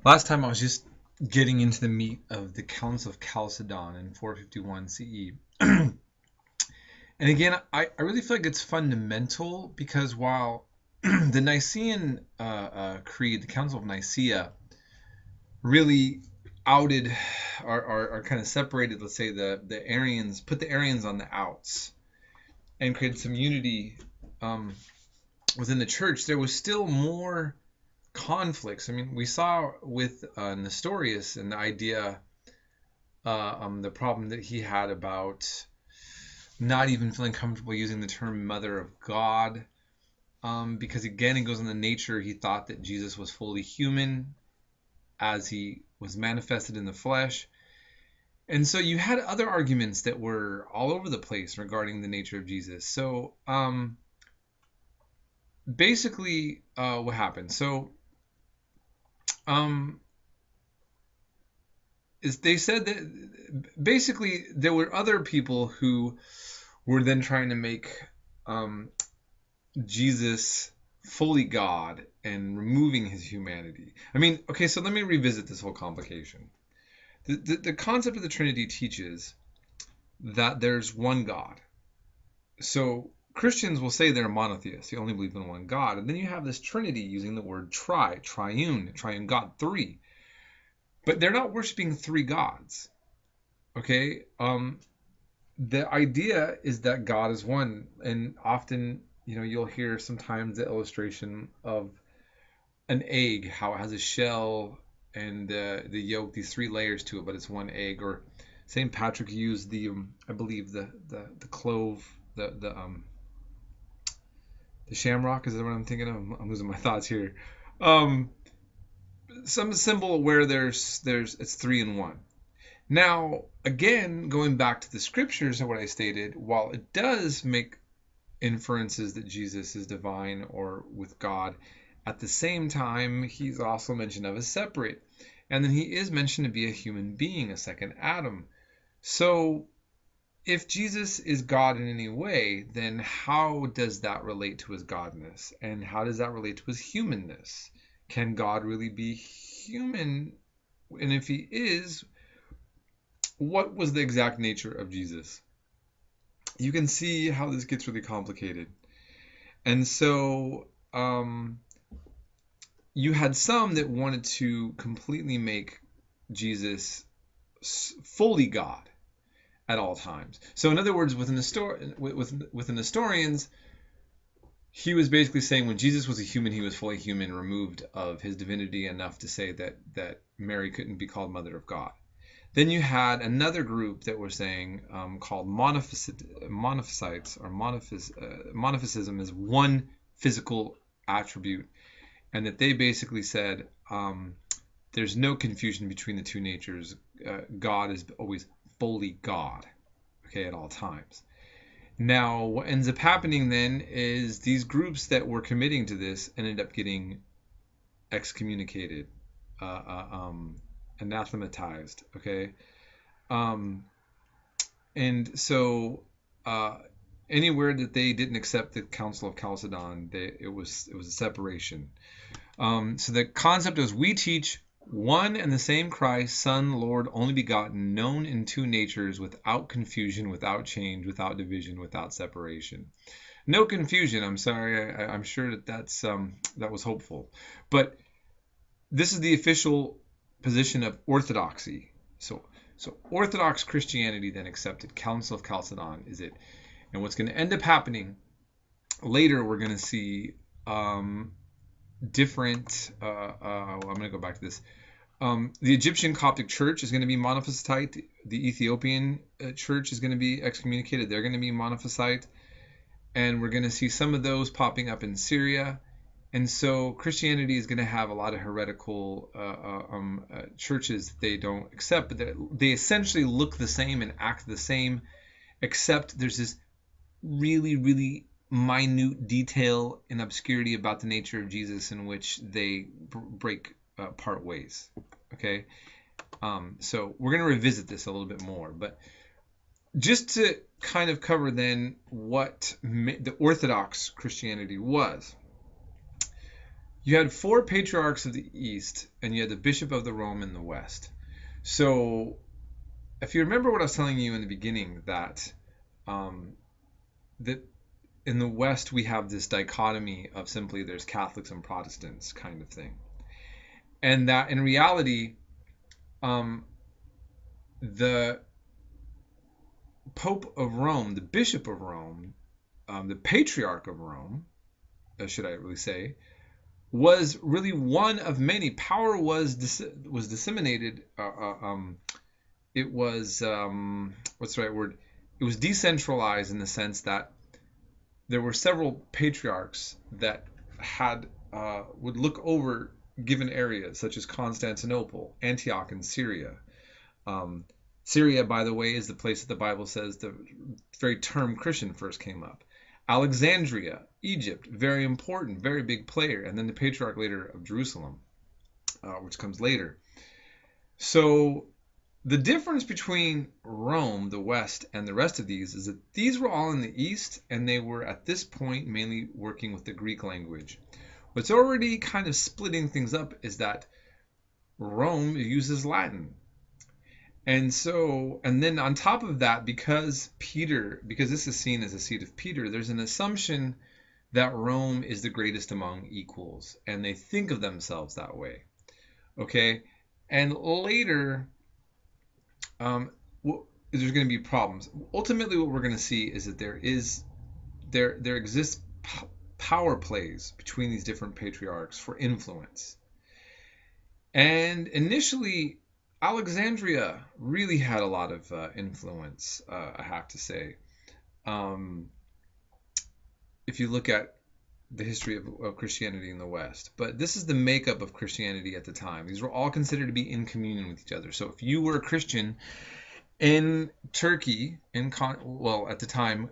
Last time I was just getting into the meat of the Council of Chalcedon in 451 CE. And again, I really feel like it's fundamental because while the Nicene Creed, the Council of Nicaea, really outed or kind of separated, let's say, the Arians, put the Arians on the outs and created some unity within the church, there was still more conflicts. I mean, we saw with Nestorius and the idea, the problem that he had about not even feeling comfortable using the term Mother of God, because again, it goes on the nature. He thought that Jesus was fully human as he was manifested in the flesh. And so you had other arguments that were all over the place regarding the nature of Jesus. So basically, what happened? So um, is they said that basically there were other people who were then trying to make um, Jesus fully God and removing his humanity. I mean, okay, so let me revisit this whole complication. The concept of the Trinity teaches that there's one God. So Christians will say they're monotheists, they only believe in one God. And then you have this Trinity using the word triune God, three. But they're not worshiping three gods. Okay? The idea is that God is one. And often, you'll hear sometimes the illustration of an egg, how it has a shell and the yolk, these three layers to it, but it's one egg. Or St. Patrick used I believe the clove, the shamrock. Is that what I'm thinking of? I'm losing my thoughts here. Um, some symbol where there's it's three in one. Now, again, going back to the scriptures and what I stated, while it does make inferences that Jesus is divine or with God, at the same time, he's also mentioned of as separate. And then he is mentioned to be a human being, a second Adam. So if Jesus is God in any way, then how does that relate to his godness? And how does that relate to his humanness? Can God really be human? And if he is, what was the exact nature of Jesus? You can see how this gets really complicated. And so you had some that wanted to completely make Jesus fully God at all times. So in other words, with the Nestorians, he was basically saying when Jesus was a human, he was fully human, removed of his divinity enough to say that Mary couldn't be called Mother of God. Then you had another group that were saying, called monophysites, or monophysitism is one physical attribute, and that they basically said there's no confusion between the two natures. God is always fully God, okay, at all times. Now, what ends up happening then is these groups that were committing to this ended up getting excommunicated, anathematized, okay? Um, and so anywhere that they didn't accept the Council of Chalcedon, it was a separation. So the concept is we teach one and the same Christ, Son, Lord, only begotten, known in two natures, without confusion, without change, without division, without separation. No confusion. I'm sorry. I'm sure that was hopeful, but this is the official position of orthodoxy. So Orthodox Christianity then accepted Council of Chalcedon is it, and what's going to end up happening later, we're going to see different. I'm going to go back to this. The Egyptian Coptic Church is going to be monophysite. The Ethiopian church is going to be excommunicated. They're going to be monophysite. And we're going to see some of those popping up in Syria. And so Christianity is going to have a lot of heretical churches they don't accept, but they essentially look the same and act the same, except there's this really, really minute detail and obscurity about the nature of Jesus in which they break part ways. Okay, so we're going to revisit this a little bit more, but just to kind of cover then what the Orthodox Christianity was. You had four patriarchs of the East, and you had the Bishop of the Rome in the West. So, if you remember what I was telling you in the beginning, um, that in the West we have this dichotomy of simply there's Catholics and Protestants kind of thing, and that in reality, um, the Pope of Rome, the Bishop of Rome, the Patriarch of Rome, should I really say, was really one of many. Power was disseminated. It was what's the right word? It was decentralized in the sense that there were several patriarchs that had would look over given areas such as Constantinople, Antioch, and Syria. Um, Syria, by the way, is the place that the Bible says the very term Christian first came up. Alexandria, Egypt, very important, very big player, and then the patriarch later of Jerusalem, which comes later. So the difference between Rome, the West, and the rest of these is that these were all in the East, and they were at this point mainly working with the Greek language. What's already kind of splitting things up is that Rome uses Latin. And then on top of that, because this is seen as a seat of Peter, there's an assumption that Rome is the greatest among equals, and they think of themselves that way. Okay? And later, there's going to be problems. Ultimately, what we're going to see is that there exists power plays between these different patriarchs for influence. And initially, Alexandria really had a lot of influence, I have to say. If you look at the history of Christianity in the West. But this is the makeup of Christianity at the time. These were all considered to be in communion with each other. So if you were a Christian in Turkey, at the time,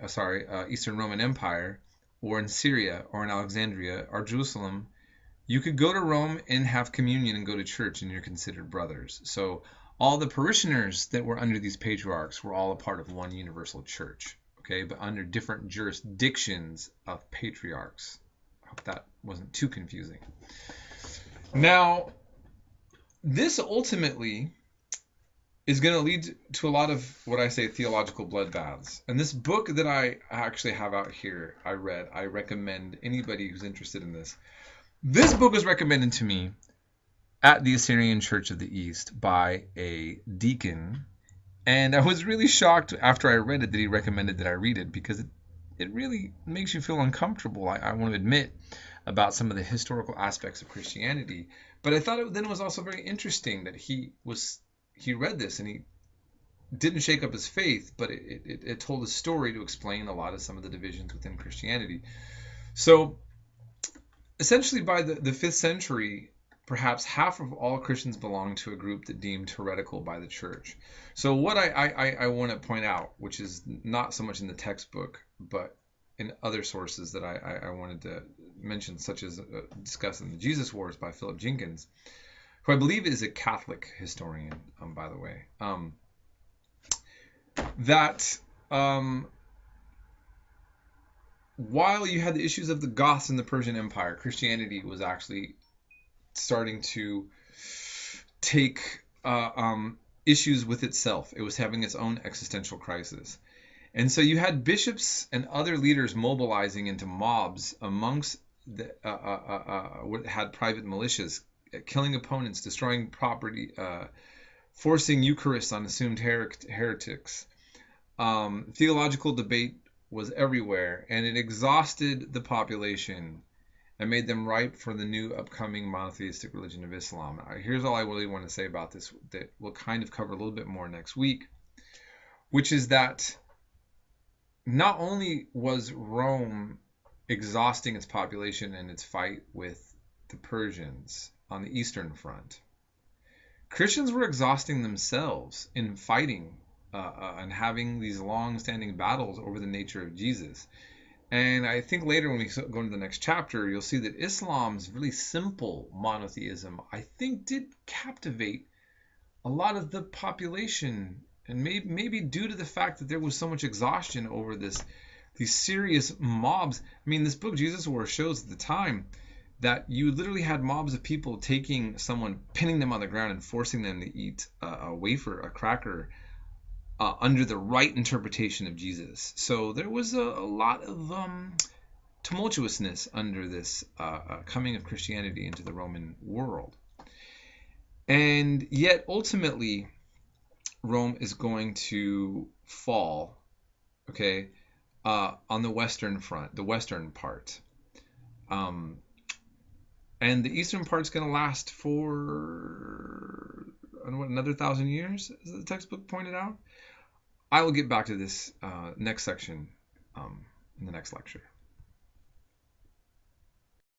Eastern Roman Empire, or in Syria, or in Alexandria, or Jerusalem, you could go to Rome and have communion and go to church, and you're considered brothers. So all the parishioners that were under these patriarchs were all a part of one universal church, okay, but under different jurisdictions of patriarchs. I hope that wasn't too confusing. Now, this ultimately is going to lead to a lot of what I say theological bloodbaths. And this book that I actually have out here, I recommend anybody who's interested in this. This book was recommended to me at the Assyrian Church of the East by a deacon, and I was really shocked after I read it that he recommended that I read it, because it really makes you feel uncomfortable, I want to admit, about some of the historical aspects of Christianity. But I thought it was also very interesting that he read this and he didn't shake up his faith, but it told a story to explain a lot of some of the divisions within Christianity. So essentially, by the 5th century, perhaps half of all Christians belonged to a group that deemed heretical by the church. So what I want to point out, which is not so much in the textbook, but in other sources that I wanted to mention, such as discussing the Jesus Wars by Philip Jenkins, who I believe is a Catholic historian, by the way, while you had the issues of the Goths in the Persian Empire, Christianity was actually starting to take issues with itself. It was having its own existential crisis. And so you had bishops and other leaders mobilizing into mobs amongst what had private militias, killing opponents, destroying property, forcing Eucharist on assumed heretics. Theological debate was everywhere, and it exhausted the population and made them ripe for the new upcoming monotheistic religion of Islam. Here's all I really want to say about this that we'll kind of cover a little bit more next week, which is that not only was Rome exhausting its population in its fight with the Persians on the Eastern Front, Christians were exhausting themselves in fighting and having these long-standing battles over the nature of Jesus. And I think later when we go into the next chapter, you'll see that Islam's really simple monotheism, I think, did captivate a lot of the population, and maybe due to the fact that there was so much exhaustion over these serious mobs. I mean, this book, Jesus War, shows at the time that you literally had mobs of people taking someone, pinning them on the ground, and forcing them to eat a wafer, a cracker, under the right interpretation of Jesus. So there was a lot of tumultuousness under this coming of Christianity into the Roman world. And yet, ultimately, Rome is going to fall, okay, on the Western front, the Western part. And the Eastern part's going to last for, I don't know, what, another 1,000 years, as the textbook pointed out. I will get back to this next section in the next lecture.